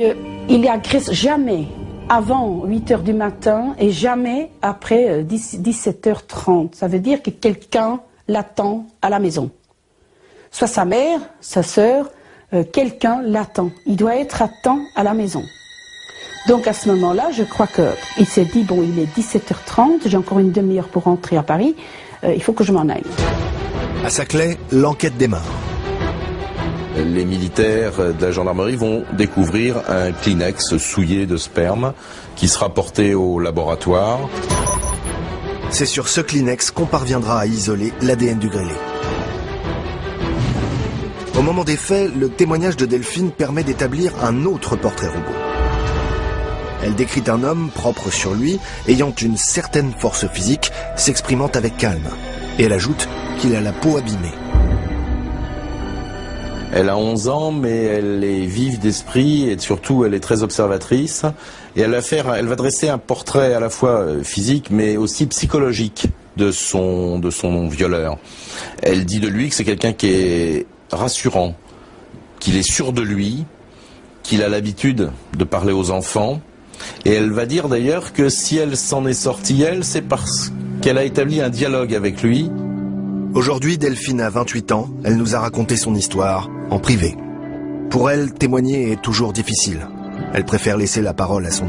Il agresse jamais avant 8 h du matin et jamais après 17 h 30. Ça veut dire que quelqu'un l'attend à la maison. Soit sa mère, sa sœur, quelqu'un l'attend. Il doit être à temps à la maison. Donc à ce moment-là, je crois qu'il s'est dit, bon, il est 17 h 30, j'ai encore une demi-heure pour rentrer à Paris, il faut que je m'en aille. À Saclay, l'enquête démarre. Les militaires de la gendarmerie vont découvrir un Kleenex souillé de sperme qui sera porté au laboratoire. C'est sur ce Kleenex qu'on parviendra à isoler l'ADN du grêlé. Au moment des faits, le témoignage de Delphine permet d'établir un autre portrait robot. Elle décrit un homme propre sur lui, ayant une certaine force physique, s'exprimant avec calme. Et elle ajoute qu'il a la peau abîmée. Elle a 11 ans, mais elle est vive d'esprit et surtout elle est très observatrice. Et elle va dresser un portrait à la fois physique mais aussi psychologique de son violeur. Elle dit de lui que c'est quelqu'un qui est rassurant, qu'il est sûr de lui, qu'il a l'habitude de parler aux enfants. Et elle va dire d'ailleurs que si elle s'en est sortie, c'est parce qu'elle a établi un dialogue avec lui. Aujourd'hui, Delphine a 28 ans. Elle nous a raconté son histoire en privé. Pour elle, témoigner est toujours difficile. Elle préfère laisser la parole à son